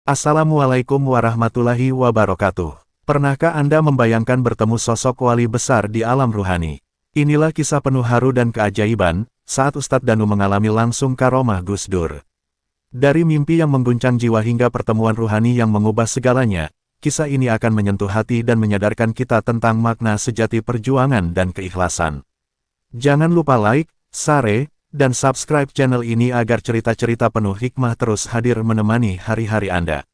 Assalamualaikum warahmatullahi wabarakatuh. Pernahkah Anda membayangkan bertemu sosok wali besar di alam ruhani? Inilah kisah penuh haru dan keajaiban, saat Ustadz Danu mengalami langsung karomah Gus Dur. Dari mimpi yang mengguncang jiwa hingga pertemuan ruhani yang mengubah segalanya, kisah ini akan menyentuh hati dan menyadarkan kita tentang makna sejati perjuangan dan keikhlasan. Jangan lupa like, share, dan subscribe channel ini agar cerita-cerita penuh hikmah terus hadir menemani hari-hari Anda.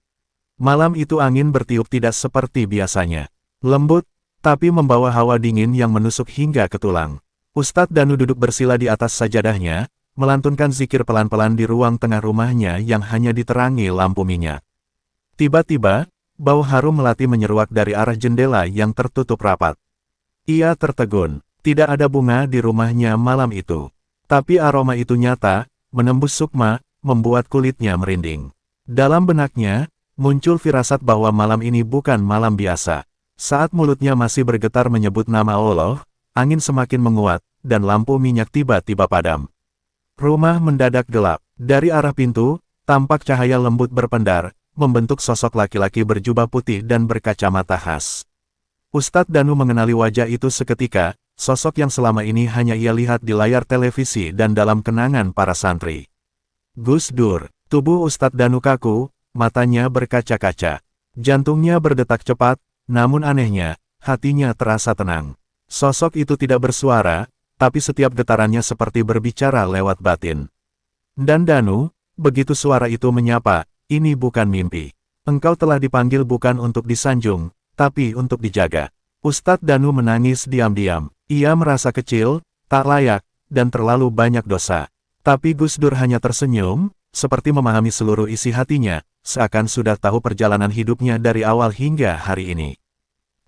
Malam itu angin bertiup tidak seperti biasanya. Lembut, tapi membawa hawa dingin yang menusuk hingga ke tulang. Ustadz Danu duduk bersila di atas sajadahnya, melantunkan zikir pelan-pelan di ruang tengah rumahnya yang hanya diterangi lampu minyak. Tiba-tiba, bau harum melati menyeruak dari arah jendela yang tertutup rapat. Ia tertegun, tidak ada bunga di rumahnya malam itu. Tapi aroma itu nyata, menembus sukma, membuat kulitnya merinding. Dalam benaknya, muncul firasat bahwa malam ini bukan malam biasa. Saat mulutnya masih bergetar menyebut nama Allah, angin semakin menguat, dan lampu minyak tiba-tiba padam. Rumah mendadak gelap. Dari arah pintu, tampak cahaya lembut berpendar, membentuk sosok laki-laki berjubah putih dan berkacamata khas. Ustadz Danu mengenali wajah itu seketika, sosok yang selama ini hanya ia lihat di layar televisi dan dalam kenangan para santri. Gus Dur. Tubuh Ustadz Danu kaku, matanya berkaca-kaca. Jantungnya berdetak cepat, namun anehnya, hatinya terasa tenang. Sosok itu tidak bersuara, tapi setiap getarannya seperti berbicara lewat batin. Dan Danu, begitu suara itu menyapa, ini bukan mimpi. Engkau telah dipanggil bukan untuk disanjung, tapi untuk dijaga. Ustadz Danu menangis diam-diam. Ia merasa kecil, tak layak, dan terlalu banyak dosa. Tapi Gus Dur hanya tersenyum, seperti memahami seluruh isi hatinya, seakan sudah tahu perjalanan hidupnya dari awal hingga hari ini.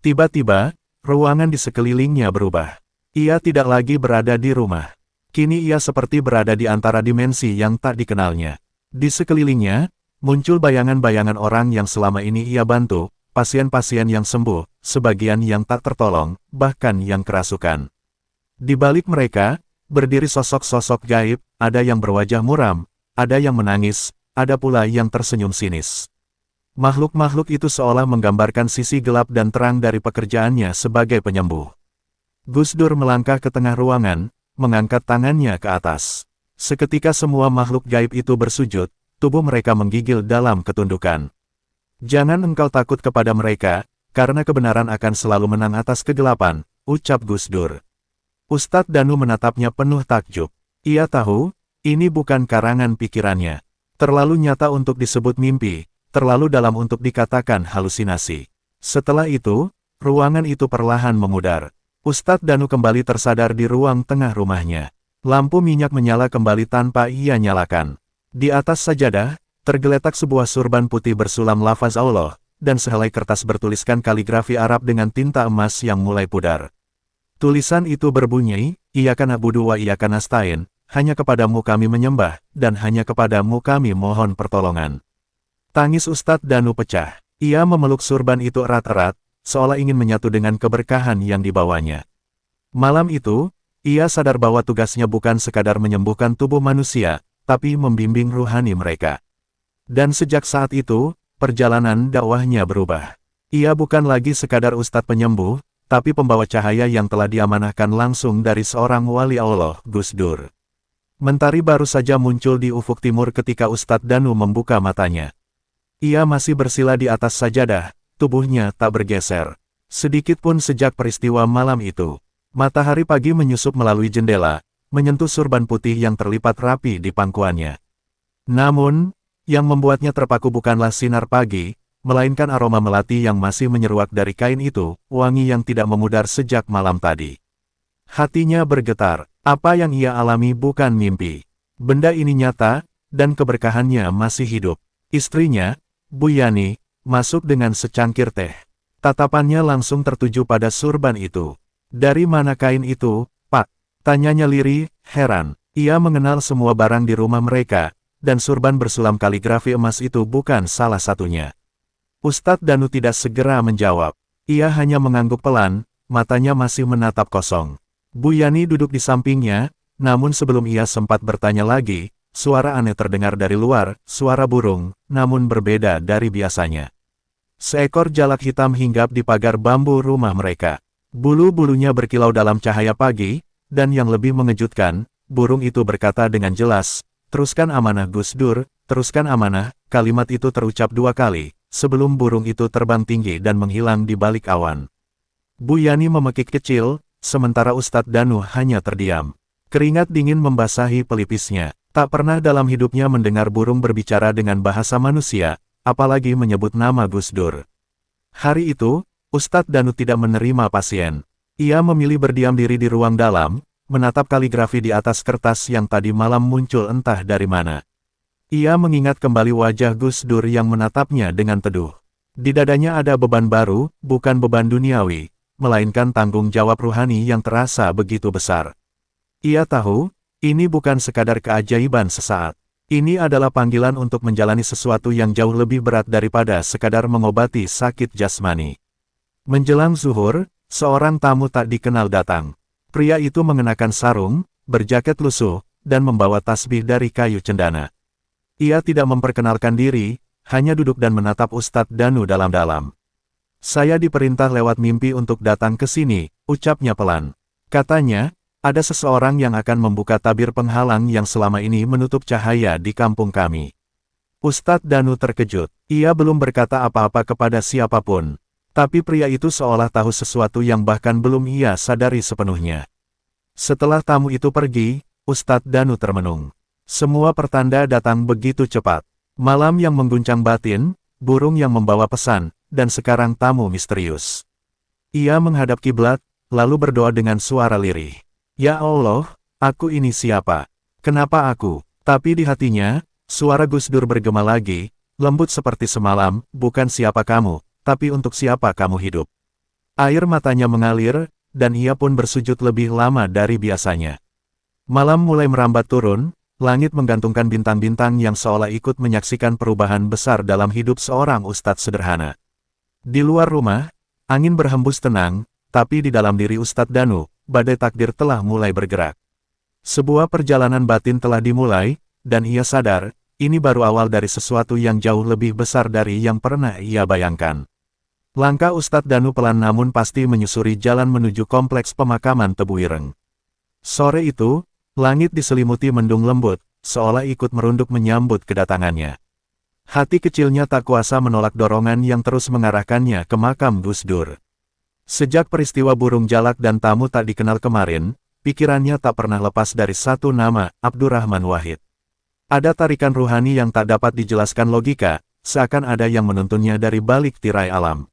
Tiba-tiba, ruangan di sekelilingnya berubah. Ia tidak lagi berada di rumah. Kini ia seperti berada di antara dimensi yang tak dikenalnya. Di sekelilingnya, muncul bayangan-bayangan orang yang selama ini ia bantu, pasien-pasien yang sembuh, sebagian yang tak tertolong, bahkan yang kerasukan. Di balik mereka, berdiri sosok-sosok gaib, ada yang berwajah muram, ada yang menangis, ada pula yang tersenyum sinis. Makhluk-makhluk itu seolah menggambarkan sisi gelap dan terang dari pekerjaannya sebagai penyembuh. Gus Dur melangkah ke tengah ruangan, mengangkat tangannya ke atas. Seketika semua makhluk gaib itu bersujud, tubuh mereka menggigil dalam ketundukan. Jangan engkau takut kepada mereka, karena kebenaran akan selalu menang atas kegelapan, ucap Gus Dur. Ustadz Danu menatapnya penuh takjub. Ia tahu, ini bukan karangan pikirannya. Terlalu nyata untuk disebut mimpi, terlalu dalam untuk dikatakan halusinasi. Setelah itu, ruangan itu perlahan memudar. Ustadz Danu kembali tersadar di ruang tengah rumahnya. Lampu minyak menyala kembali tanpa ia nyalakan. Di atas sajadah, tergeletak sebuah surban putih bersulam lafaz Allah, dan sehelai kertas bertuliskan kaligrafi Arab dengan tinta emas yang mulai pudar. Tulisan itu berbunyi, Iyyaka na'budu wa iyyaka nasta'in, hanya kepadamu kami menyembah, dan hanya kepadamu kami mohon pertolongan. Tangis Ustadz Danu pecah. Ia memeluk surban itu erat-erat, seolah ingin menyatu dengan keberkahan yang dibawanya. Malam itu, ia sadar bahwa tugasnya bukan sekadar menyembuhkan tubuh manusia, tapi membimbing ruhani mereka. Dan sejak saat itu, perjalanan dakwahnya berubah. Ia bukan lagi sekadar ustadz penyembuh, tapi pembawa cahaya yang telah diamanahkan langsung dari seorang wali Allah, Gus Dur. Mentari baru saja muncul di ufuk timur ketika Ustadz Danu membuka matanya. Ia masih bersila di atas sajadah, tubuhnya tak bergeser. Sedikit pun sejak peristiwa malam itu. Matahari pagi menyusup melalui jendela, menyentuh surban putih yang terlipat rapi di pangkuannya. Namun, yang membuatnya terpaku bukanlah sinar pagi, melainkan aroma melati yang masih menyeruak dari kain itu, wangi yang tidak memudar sejak malam tadi. Hatinya bergetar, apa yang ia alami bukan mimpi. Benda ini nyata, dan keberkahannya masih hidup. Istrinya, Bu Yani, masuk dengan secangkir teh. Tatapannya langsung tertuju pada surban itu. Dari mana kain itu, Pak? Tanyanya lirih, heran. Ia mengenal semua barang di rumah mereka, dan surban bersulam kaligrafi emas itu bukan salah satunya. Ustadz Danu tidak segera menjawab. Ia hanya mengangguk pelan, matanya masih menatap kosong. Bu Yani duduk di sampingnya, namun sebelum ia sempat bertanya lagi, suara aneh terdengar dari luar, suara burung, namun berbeda dari biasanya. Seekor jalak hitam hinggap di pagar bambu rumah mereka. Bulu-bulunya berkilau dalam cahaya pagi, dan yang lebih mengejutkan, burung itu berkata dengan jelas, "Teruskan amanah Gus Dur, teruskan amanah." Kalimat itu terucap 2 kali, sebelum burung itu terbang tinggi dan menghilang di balik awan. Bu Yani memekik kecil, sementara Ustadz Danu hanya terdiam. Keringat dingin membasahi pelipisnya. Tak pernah dalam hidupnya mendengar burung berbicara dengan bahasa manusia, apalagi menyebut nama Gus Dur. Hari itu, Ustadz Danu tidak menerima pasien. Ia memilih berdiam diri di ruang dalam, menatap kaligrafi di atas kertas yang tadi malam muncul entah dari mana. Ia mengingat kembali wajah Gus Dur yang menatapnya dengan teduh. Di dadanya ada beban baru, bukan beban duniawi, melainkan tanggung jawab ruhani yang terasa begitu besar. Ia tahu, ini bukan sekadar keajaiban sesaat. Ini adalah panggilan untuk menjalani sesuatu yang jauh lebih berat daripada sekadar mengobati sakit jasmani. Menjelang zuhur, seorang tamu tak dikenal datang. Pria itu mengenakan sarung, berjaket lusuh, dan membawa tasbih dari kayu cendana. Ia tidak memperkenalkan diri, hanya duduk dan menatap Ustadz Danu dalam-dalam. "Saya diperintah lewat mimpi untuk datang ke sini," ucapnya pelan. Katanya, ada seseorang yang akan membuka tabir penghalang yang selama ini menutup cahaya di kampung kami. Ustadz Danu terkejut. Ia belum berkata apa-apa kepada siapapun. Tapi pria itu seolah tahu sesuatu yang bahkan belum ia sadari sepenuhnya. Setelah tamu itu pergi, Ustadz Danu termenung. Semua pertanda datang begitu cepat. Malam yang mengguncang batin, burung yang membawa pesan, dan sekarang tamu misterius. Ia menghadap kiblat, lalu berdoa dengan suara lirih. "Ya Allah, aku ini siapa? Kenapa aku?" Tapi di hatinya, suara Gus Dur bergema lagi, lembut seperti semalam, "Bukan siapa kamu, tapi untuk siapa kamu hidup." Air matanya mengalir, dan ia pun bersujud lebih lama dari biasanya. Malam mulai merambat turun, langit menggantungkan bintang-bintang yang seolah ikut menyaksikan perubahan besar dalam hidup seorang ustadz sederhana. Di luar rumah, angin berhembus tenang, tapi di dalam diri Ustadz Danu, badai takdir telah mulai bergerak. Sebuah perjalanan batin telah dimulai, dan ia sadar, ini baru awal dari sesuatu yang jauh lebih besar dari yang pernah ia bayangkan. Langkah Ustadz Danu pelan namun pasti menyusuri jalan menuju kompleks pemakaman Tebu Ireng. Sore itu, langit diselimuti mendung lembut, seolah ikut merunduk menyambut kedatangannya. Hati kecilnya tak kuasa menolak dorongan yang terus mengarahkannya ke makam Gus Dur. Sejak peristiwa burung jalak dan tamu tak dikenal kemarin, pikirannya tak pernah lepas dari satu nama, Abdurrahman Wahid. Ada tarikan ruhani yang tak dapat dijelaskan logika, seakan ada yang menuntunnya dari balik tirai alam.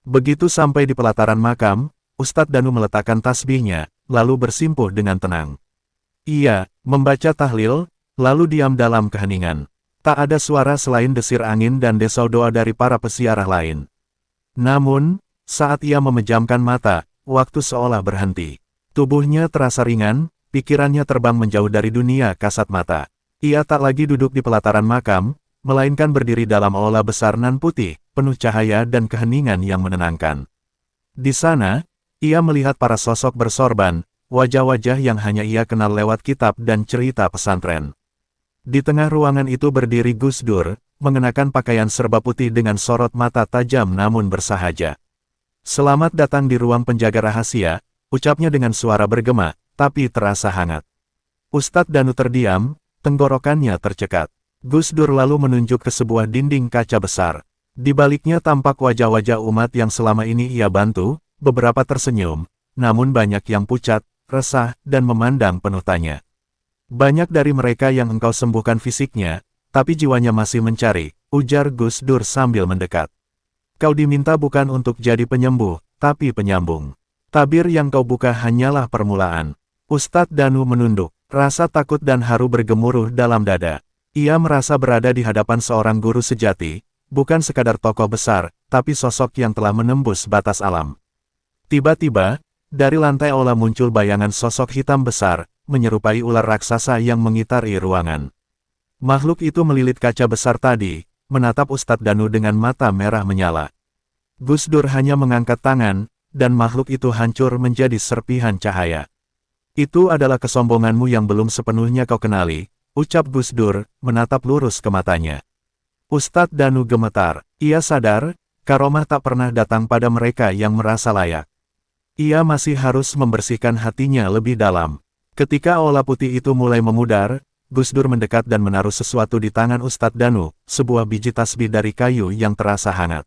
Begitu sampai di pelataran makam, Ustadz Danu meletakkan tasbihnya, lalu bersimpuh dengan tenang. Ia membaca tahlil, lalu diam dalam keheningan. Tak ada suara selain desir angin dan desau doa dari para pesiarah lain. Namun, saat ia memejamkan mata, waktu seolah berhenti. Tubuhnya terasa ringan, pikirannya terbang menjauh dari dunia kasat mata. Ia tak lagi duduk di pelataran makam, melainkan berdiri dalam aula besar nan putih, penuh cahaya dan keheningan yang menenangkan. Di sana, ia melihat para sosok bersorban, wajah-wajah yang hanya ia kenal lewat kitab dan cerita pesantren. Di tengah ruangan itu berdiri Gus Dur, mengenakan pakaian serba putih dengan sorot mata tajam namun bersahaja. "Selamat datang di ruang penjaga rahasia," ucapnya dengan suara bergema, tapi terasa hangat. Ustadz Danu terdiam, tenggorokannya tercekat. Gus Dur lalu menunjuk ke sebuah dinding kaca besar. Di baliknya tampak wajah-wajah umat yang selama ini ia bantu, beberapa tersenyum, namun banyak yang pucat, resah, dan memandang penuh tanya. "Banyak dari mereka yang engkau sembuhkan fisiknya, tapi jiwanya masih mencari," ujar Gus Dur sambil mendekat. "Kau diminta bukan untuk jadi penyembuh, tapi penyambung. Tabir yang kau buka hanyalah permulaan." Ustadz Danu menunduk, rasa takut dan haru bergemuruh dalam dada. Ia merasa berada di hadapan seorang guru sejati, bukan sekadar tokoh besar, tapi sosok yang telah menembus batas alam. Tiba-tiba, dari lantai aula muncul bayangan sosok hitam besar, menyerupai ular raksasa yang mengitari ruangan. Makhluk itu melilit kaca besar tadi, menatap Ustadz Danu dengan mata merah menyala. Gus Dur hanya mengangkat tangan, dan makhluk itu hancur menjadi serpihan cahaya. "Itu adalah kesombonganmu yang belum sepenuhnya kau kenali," ucap Gus Dur, menatap lurus ke matanya. Ustadz Danu gemetar. Ia sadar, karomah tak pernah datang pada mereka yang merasa layak. Ia masih harus membersihkan hatinya lebih dalam. Ketika aula putih itu mulai memudar, Gus Dur mendekat dan menaruh sesuatu di tangan Ustadz Danu, sebuah biji tasbih dari kayu yang terasa hangat.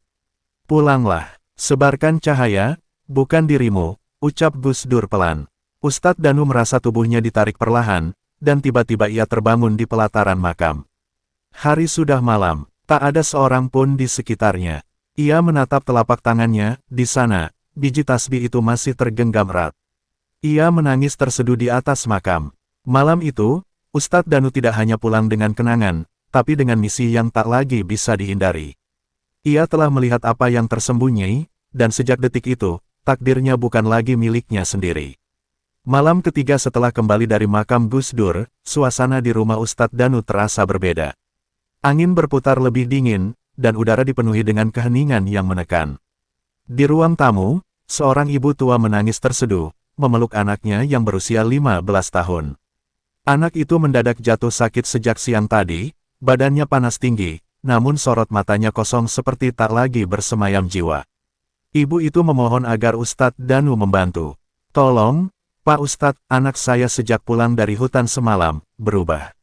Pulanglah, sebarkan cahaya, bukan dirimu, ucap Gus Dur pelan. Ustadz Danu merasa tubuhnya ditarik perlahan, dan tiba-tiba ia terbangun di pelataran makam. Hari sudah malam, tak ada seorang pun di sekitarnya. Ia menatap telapak tangannya, di sana, biji tasbih itu masih tergenggam erat. Ia menangis terseduh di atas makam. Malam itu, Ustadz Danu tidak hanya pulang dengan kenangan, tapi dengan misi yang tak lagi bisa dihindari. Ia telah melihat apa yang tersembunyi, dan sejak detik itu, takdirnya bukan lagi miliknya sendiri. Malam ketiga setelah kembali dari makam Gus Dur, suasana di rumah Ustadz Danu terasa berbeda. Angin berputar lebih dingin, dan udara dipenuhi dengan keheningan yang menekan. Di ruang tamu, seorang ibu tua menangis terseduh, memeluk anaknya yang berusia 15 tahun. Anak itu mendadak jatuh sakit sejak siang tadi, badannya panas tinggi, namun sorot matanya kosong seperti tak lagi bersemayam jiwa. Ibu itu memohon agar Ustadz Danu membantu. Tolong, Pak Ustadz, anak saya sejak pulang dari hutan semalam, berubah.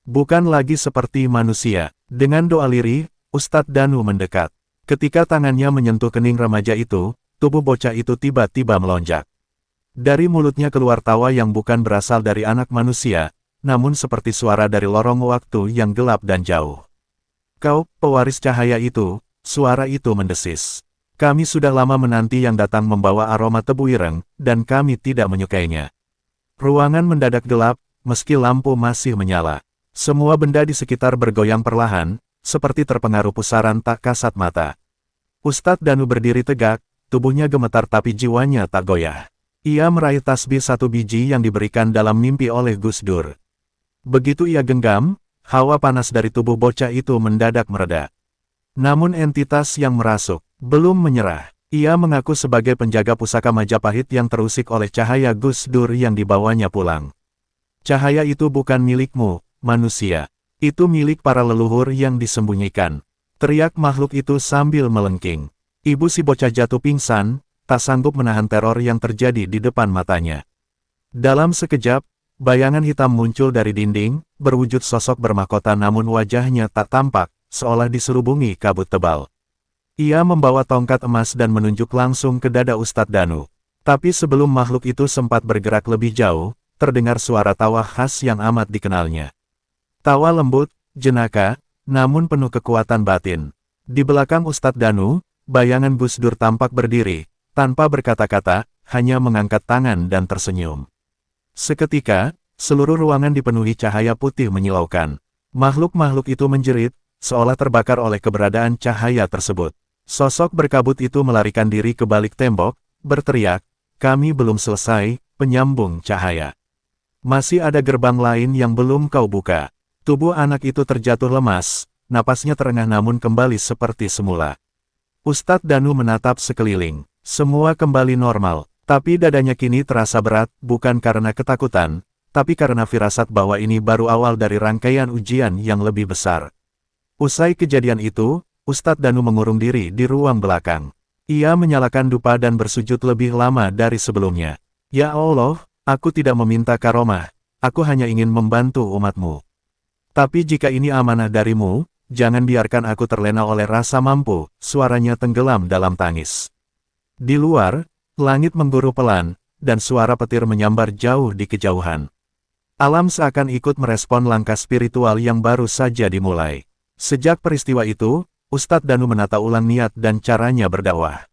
Bukan lagi seperti manusia. Dengan doa lirih, Ustadz Danu mendekat. Ketika tangannya menyentuh kening remaja itu, tubuh bocah itu tiba-tiba melonjak. Dari mulutnya keluar tawa yang bukan berasal dari anak manusia, namun seperti suara dari lorong waktu yang gelap dan jauh. Kau, pewaris cahaya itu, suara itu mendesis. Kami sudah lama menanti yang datang membawa aroma tebu ireng, dan kami tidak menyukainya. Ruangan mendadak gelap, meski lampu masih menyala. Semua benda di sekitar bergoyang perlahan, seperti terpengaruh pusaran tak kasat mata. Ustadz Danu berdiri tegak, tubuhnya gemetar tapi jiwanya tak goyah. Ia meraih tasbih satu biji yang diberikan dalam mimpi oleh Gus Dur. Begitu ia genggam, hawa panas dari tubuh bocah itu mendadak mereda. Namun entitas yang merasuk belum menyerah. Ia mengaku sebagai penjaga pusaka Majapahit yang terusik oleh cahaya Gus Dur yang dibawanya pulang. Cahaya itu bukan milikmu, manusia. Itu milik para leluhur yang disembunyikan. Teriak makhluk itu sambil melengking. Ibu si bocah jatuh pingsan, tak sanggup menahan teror yang terjadi di depan matanya. Dalam sekejap, bayangan hitam muncul dari dinding, berwujud sosok bermahkota namun wajahnya tak tampak, seolah diserubungi kabut tebal. Ia membawa tongkat emas dan menunjuk langsung ke dada Ustadz Danu. Tapi sebelum makhluk itu sempat bergerak lebih jauh, terdengar suara tawa khas yang amat dikenalnya. Tawa lembut, jenaka, namun penuh kekuatan batin. Di belakang Ustadz Danu, bayangan Gus Dur tampak berdiri, tanpa berkata-kata, hanya mengangkat tangan dan tersenyum. Seketika, seluruh ruangan dipenuhi cahaya putih menyilaukan. Makhluk-makhluk itu menjerit, seolah terbakar oleh keberadaan cahaya tersebut. Sosok berkabut itu melarikan diri ke balik tembok, berteriak, "Kami belum selesai, penyambung cahaya. Masih ada gerbang lain yang belum kau buka." Tubuh anak itu terjatuh lemas, napasnya terengah namun kembali seperti semula. Ustadz Danu menatap sekeliling. Semua kembali normal, tapi dadanya kini terasa berat, bukan karena ketakutan, tapi karena firasat bahwa ini baru awal dari rangkaian ujian yang lebih besar. Usai kejadian itu, Ustadz Danu mengurung diri di ruang belakang. Ia menyalakan dupa dan bersujud lebih lama dari sebelumnya. Ya Allah, aku tidak meminta karomah, aku hanya ingin membantu umatmu. Tapi jika ini amanah darimu, jangan biarkan aku terlena oleh rasa mampu, suaranya tenggelam dalam tangis. Di luar, langit mengguru pelan, dan suara petir menyambar jauh di kejauhan. Alam seakan ikut merespon langkah spiritual yang baru saja dimulai. Sejak peristiwa itu, Ustadz Danu menata ulang niat dan caranya berdakwah.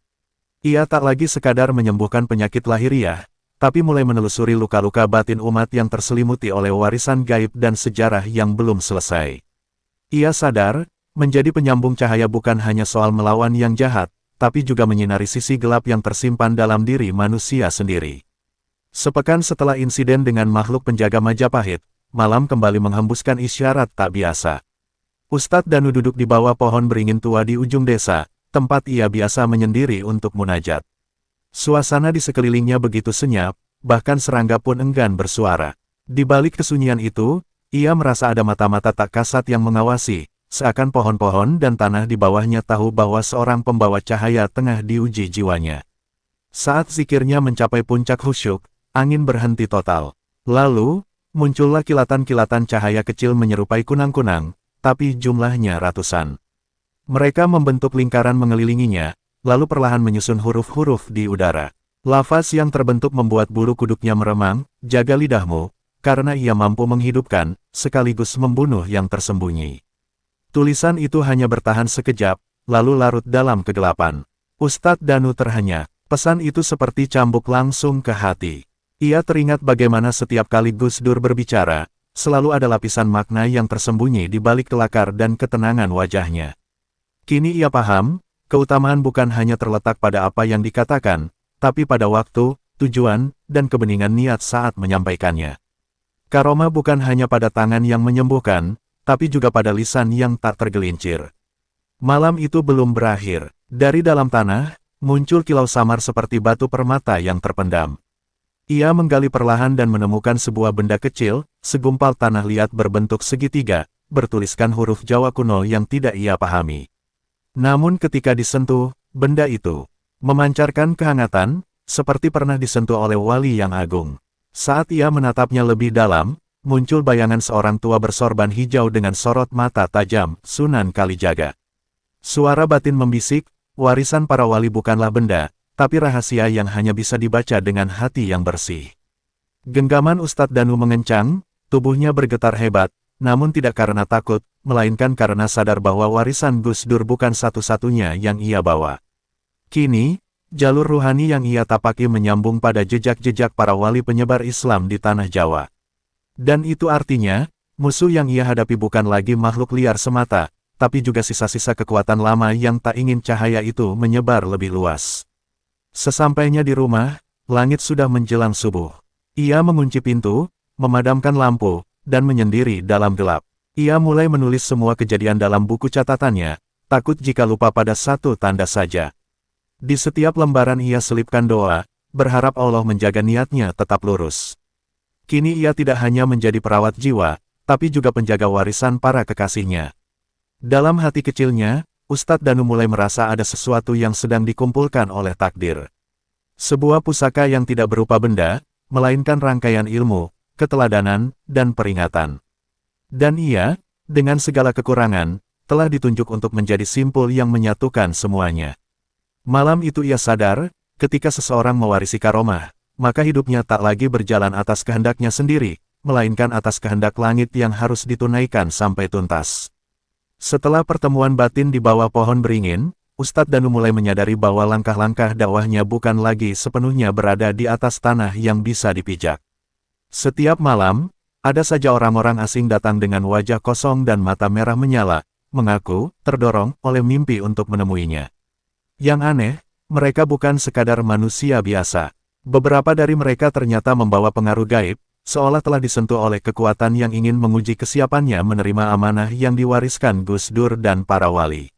Ia tak lagi sekadar menyembuhkan penyakit lahiriah, tapi mulai menelusuri luka-luka batin umat yang terselimuti oleh warisan gaib dan sejarah yang belum selesai. Ia sadar, menjadi penyambung cahaya bukan hanya soal melawan yang jahat, tapi juga menyinari sisi gelap yang tersimpan dalam diri manusia sendiri. Sepekan setelah insiden dengan makhluk penjaga Majapahit, malam kembali menghembuskan isyarat tak biasa. Ustadz Danu duduk di bawah pohon beringin tua di ujung desa, tempat ia biasa menyendiri untuk munajat. Suasana di sekelilingnya begitu senyap, bahkan serangga pun enggan bersuara. Di balik kesunyian itu, Ia merasa ada mata-mata tak kasat yang mengawasi, seakan pohon-pohon dan tanah di bawahnya tahu bahwa seorang pembawa cahaya tengah diuji jiwanya. Saat zikirnya mencapai puncak khusyuk, angin berhenti total. Lalu, muncullah kilatan-kilatan cahaya kecil menyerupai kunang-kunang, tapi jumlahnya ratusan. Mereka membentuk lingkaran mengelilinginya, lalu perlahan menyusun huruf-huruf di udara. Lafaz yang terbentuk membuat bulu kuduknya meremang, jaga lidahmu, karena ia mampu menghidupkan, sekaligus membunuh yang tersembunyi. Tulisan itu hanya bertahan sekejap, lalu larut dalam kegelapan. Ustadz Danu terhenyak, pesan itu seperti cambuk langsung ke hati. Ia teringat bagaimana setiap kali Gus Dur berbicara, selalu ada lapisan makna yang tersembunyi di balik kelakar dan ketenangan wajahnya. Kini ia paham, keutamaan bukan hanya terletak pada apa yang dikatakan, tapi pada waktu, tujuan, dan kebeningan niat saat menyampaikannya. Karomah bukan hanya pada tangan yang menyembuhkan, tapi juga pada lisan yang tak tergelincir. Malam itu belum berakhir. Dari dalam tanah, muncul kilau samar seperti batu permata yang terpendam. Ia menggali perlahan dan menemukan sebuah benda kecil, segumpal tanah liat berbentuk segitiga, bertuliskan huruf Jawa kuno yang tidak ia pahami. Namun ketika disentuh, benda itu memancarkan kehangatan, seperti pernah disentuh oleh wali yang agung. Saat ia menatapnya lebih dalam, muncul bayangan seorang tua bersorban hijau dengan sorot mata tajam, Sunan Kalijaga. Suara batin membisik, warisan para wali bukanlah benda, tapi rahasia yang hanya bisa dibaca dengan hati yang bersih. Genggaman Ustadz Danu mengencang, tubuhnya bergetar hebat, namun tidak karena takut, melainkan karena sadar bahwa warisan Gus Dur bukan satu-satunya yang ia bawa. Kini, jalur ruhani yang ia tapaki menyambung pada jejak-jejak para wali penyebar Islam di tanah Jawa. Dan itu artinya, musuh yang ia hadapi bukan lagi makhluk liar semata, tapi juga sisa-sisa kekuatan lama yang tak ingin cahaya itu menyebar lebih luas. Sesampainya di rumah, langit sudah menjelang subuh. Ia mengunci pintu, memadamkan lampu, dan menyendiri dalam gelap. Ia mulai menulis semua kejadian dalam buku catatannya, takut jika lupa pada satu tanda saja. Di setiap lembaran ia selipkan doa, berharap Allah menjaga niatnya tetap lurus. Kini ia tidak hanya menjadi perawat jiwa, tapi juga penjaga warisan para kekasihnya. Dalam hati kecilnya, Ustadz Danu mulai merasa ada sesuatu yang sedang dikumpulkan oleh takdir. Sebuah pusaka yang tidak berupa benda, melainkan rangkaian ilmu, keteladanan, dan peringatan. Dan ia, dengan segala kekurangan, telah ditunjuk untuk menjadi simpul yang menyatukan semuanya. Malam itu ia sadar, ketika seseorang mewarisi karomah, maka hidupnya tak lagi berjalan atas kehendaknya sendiri, melainkan atas kehendak langit yang harus ditunaikan sampai tuntas. Setelah pertemuan batin di bawah pohon beringin, Ustadz Danu mulai menyadari bahwa langkah-langkah dakwahnya bukan lagi sepenuhnya berada di atas tanah yang bisa dipijak. Setiap malam, ada saja orang-orang asing datang dengan wajah kosong dan mata merah menyala, mengaku terdorong oleh mimpi untuk menemuinya. Yang aneh, mereka bukan sekadar manusia biasa. Beberapa dari mereka ternyata membawa pengaruh gaib, seolah telah disentuh oleh kekuatan yang ingin menguji kesiapannya menerima amanah yang diwariskan Gus Dur dan para wali.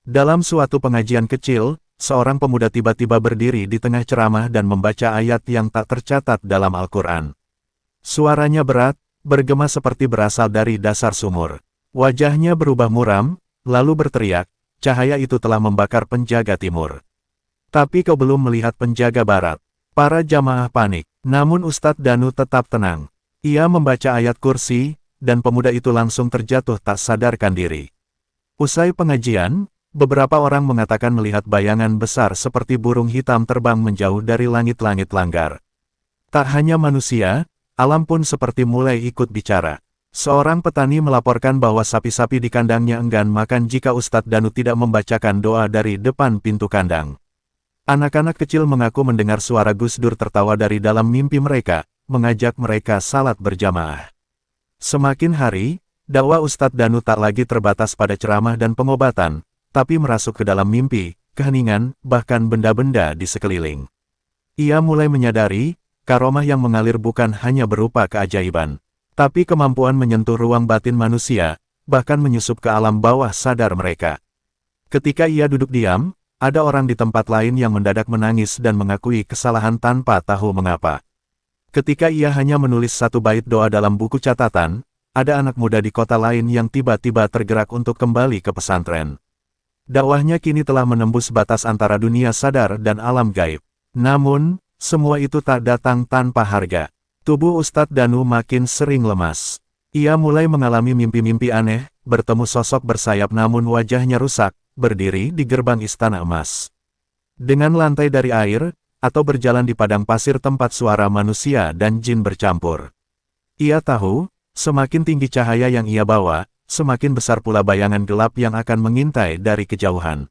Dalam suatu pengajian kecil, seorang pemuda tiba-tiba berdiri di tengah ceramah dan membaca ayat yang tak tercatat dalam Al-Quran. Suaranya berat, bergema seperti berasal dari dasar sumur. Wajahnya berubah muram, lalu berteriak, cahaya itu telah membakar penjaga timur. Tapi kau belum melihat penjaga barat. Para jamaah panik, namun Ustadz Danu tetap tenang. Ia membaca ayat kursi, dan pemuda itu langsung terjatuh tak sadarkan diri. Usai pengajian, beberapa orang mengatakan melihat bayangan besar seperti burung hitam terbang menjauh dari langit-langit langgar. Tak hanya manusia, alam pun seperti mulai ikut bicara. Seorang petani melaporkan bahwa sapi-sapi di kandangnya enggan makan jika Ustadz Danu tidak membacakan doa dari depan pintu kandang. Anak-anak kecil mengaku mendengar suara Gus Dur tertawa dari dalam mimpi mereka, mengajak mereka salat berjamaah. Semakin hari, dakwah Ustadz Danu tak lagi terbatas pada ceramah dan pengobatan, tapi merasuk ke dalam mimpi, keheningan, bahkan benda-benda di sekeliling. Ia mulai menyadari, karomah yang mengalir bukan hanya berupa keajaiban, tapi kemampuan menyentuh ruang batin manusia, bahkan menyusup ke alam bawah sadar mereka. Ketika ia duduk diam, ada orang di tempat lain yang mendadak menangis dan mengakui kesalahan tanpa tahu mengapa. Ketika ia hanya menulis satu bait doa dalam buku catatan, ada anak muda di kota lain yang tiba-tiba tergerak untuk kembali ke pesantren. Dakwahnya kini telah menembus batas antara dunia sadar dan alam gaib. Namun, semua itu tak datang tanpa harga. Tubuh Ustadz Danu makin sering lemas. Ia mulai mengalami mimpi-mimpi aneh, bertemu sosok bersayap namun wajahnya rusak, berdiri di gerbang istana emas. Dengan lantai dari air, atau berjalan di padang pasir tempat suara manusia dan jin bercampur. Ia tahu, semakin tinggi cahaya yang ia bawa, semakin besar pula bayangan gelap yang akan mengintai dari kejauhan.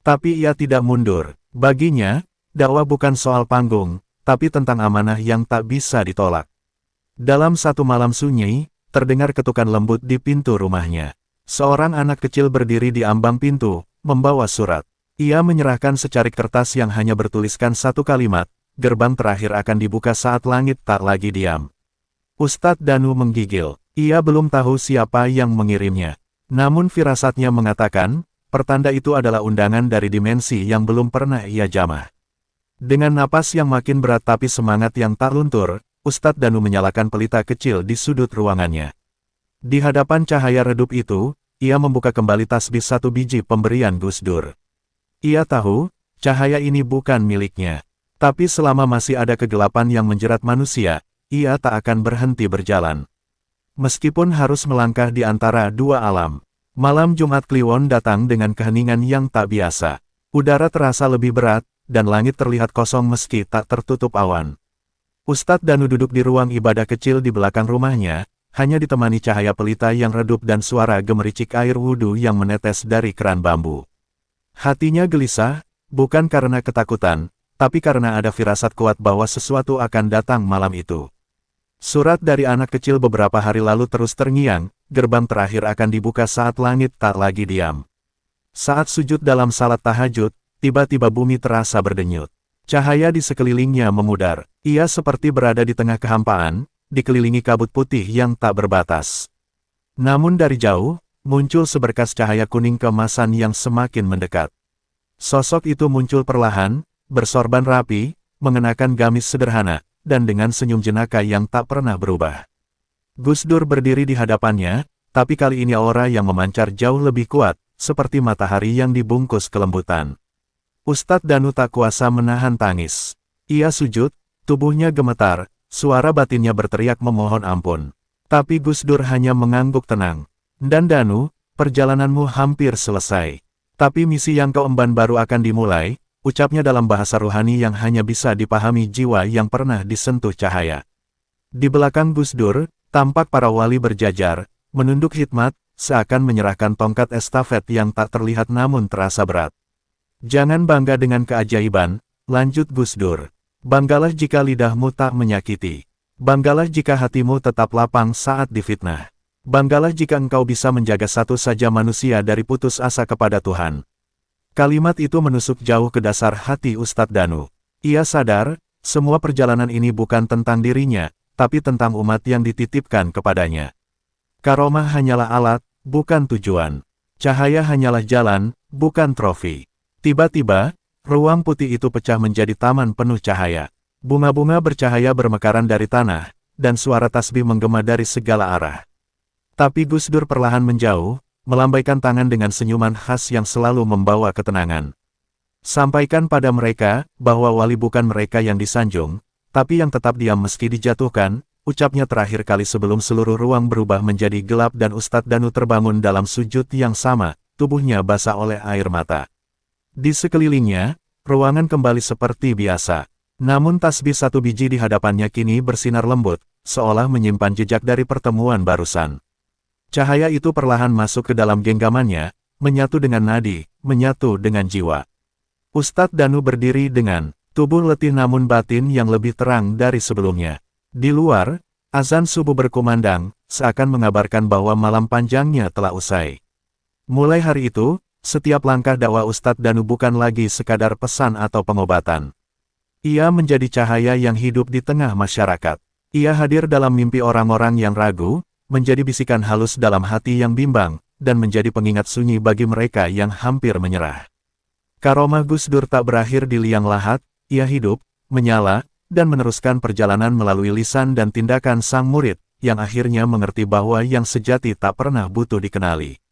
Tapi ia tidak mundur. Baginya, dakwah bukan soal panggung, tapi tentang amanah yang tak bisa ditolak. Dalam satu malam sunyi, terdengar ketukan lembut di pintu rumahnya. Seorang anak kecil berdiri di ambang pintu, membawa surat. Ia menyerahkan secarik kertas yang hanya bertuliskan satu kalimat, gerbang terakhir akan dibuka saat langit tak lagi diam. Ustadz Danu menggigil. Ia belum tahu siapa yang mengirimnya. Namun firasatnya mengatakan, pertanda itu adalah undangan dari dimensi yang belum pernah ia jamah. Dengan napas yang makin berat tapi semangat yang tak luntur, Ustadz Danu menyalakan pelita kecil di sudut ruangannya. Di hadapan cahaya redup itu, ia membuka kembali tasbih satu biji pemberian Gus Dur. Ia tahu, cahaya ini bukan miliknya. Tapi selama masih ada kegelapan yang menjerat manusia, ia tak akan berhenti berjalan. Meskipun harus melangkah di antara dua alam. Malam Jumat Kliwon datang dengan keheningan yang tak biasa. Udara terasa lebih berat, dan langit terlihat kosong meski tak tertutup awan. Ustadz Danu duduk di ruang ibadah kecil di belakang rumahnya, hanya ditemani cahaya pelita yang redup dan suara gemericik air wudhu yang menetes dari keran bambu. Hatinya gelisah, bukan karena ketakutan, tapi karena ada firasat kuat bahwa sesuatu akan datang malam itu. Surat dari anak kecil beberapa hari lalu terus terngiang, gerbang terakhir akan dibuka saat langit tak lagi diam. Saat sujud dalam salat tahajud, tiba-tiba bumi terasa berdenyut. Cahaya di sekelilingnya memudar. Ia seperti berada di tengah kehampaan, dikelilingi kabut putih yang tak berbatas. Namun dari jauh, muncul seberkas cahaya kuning keemasan yang semakin mendekat. Sosok itu muncul perlahan, bersorban rapi, mengenakan gamis sederhana, dan dengan senyum jenaka yang tak pernah berubah. Gus Dur berdiri di hadapannya, tapi kali ini aura yang memancar jauh lebih kuat, seperti matahari yang dibungkus kelembutan. Ustadz Danu tak kuasa menahan tangis. Ia sujud, tubuhnya gemetar, suara batinnya berteriak memohon ampun. Tapi Gus Dur hanya mengangguk tenang. Dan Danu, perjalananmu hampir selesai. Tapi misi yang kau emban baru akan dimulai, ucapnya dalam bahasa rohani yang hanya bisa dipahami jiwa yang pernah disentuh cahaya. Di belakang Gus Dur, tampak para wali berjajar, menunduk khidmat, seakan menyerahkan tongkat estafet yang tak terlihat namun terasa berat. Jangan bangga dengan keajaiban, lanjut Gus Dur. Banggalah jika lidahmu tak menyakiti. Banggalah jika hatimu tetap lapang saat difitnah. Banggalah jika engkau bisa menjaga satu saja manusia dari putus asa kepada Tuhan. Kalimat itu menusuk jauh ke dasar hati Ustadz Danu. Ia sadar, semua perjalanan ini bukan tentang dirinya, tapi tentang umat yang dititipkan kepadanya. Karomah hanyalah alat, bukan tujuan. Cahaya hanyalah jalan, bukan trofi. Tiba-tiba, ruang putih itu pecah menjadi taman penuh cahaya. Bunga-bunga bercahaya bermekaran dari tanah, dan suara tasbih menggema dari segala arah. Tapi Gus Dur perlahan menjauh, melambaikan tangan dengan senyuman khas yang selalu membawa ketenangan. Sampaikan pada mereka, bahwa wali bukan mereka yang disanjung, tapi yang tetap diam meski dijatuhkan, ucapnya terakhir kali sebelum seluruh ruang berubah menjadi gelap dan Ustadz Danu terbangun dalam sujud yang sama, tubuhnya basah oleh air mata. Di sekelilingnya, ruangan kembali seperti biasa. Namun tasbih satu biji di hadapannya kini bersinar lembut, seolah menyimpan jejak dari pertemuan barusan. Cahaya itu perlahan masuk ke dalam genggamannya, menyatu dengan nadi, menyatu dengan jiwa. Ustadz Danu berdiri dengan tubuh letih namun batin yang lebih terang dari sebelumnya. Di luar, azan subuh berkumandang, seakan mengabarkan bahwa malam panjangnya telah usai. Mulai hari itu, setiap langkah dakwah Ustadz Danu bukan lagi sekadar pesan atau pengobatan. Ia menjadi cahaya yang hidup di tengah masyarakat. Ia hadir dalam mimpi orang-orang yang ragu, menjadi bisikan halus dalam hati yang bimbang, dan menjadi pengingat sunyi bagi mereka yang hampir menyerah. Karomah Gus Dur tak berakhir di liang lahat, ia hidup, menyala, dan meneruskan perjalanan melalui lisan dan tindakan sang murid, yang akhirnya mengerti bahwa yang sejati tak pernah butuh dikenali.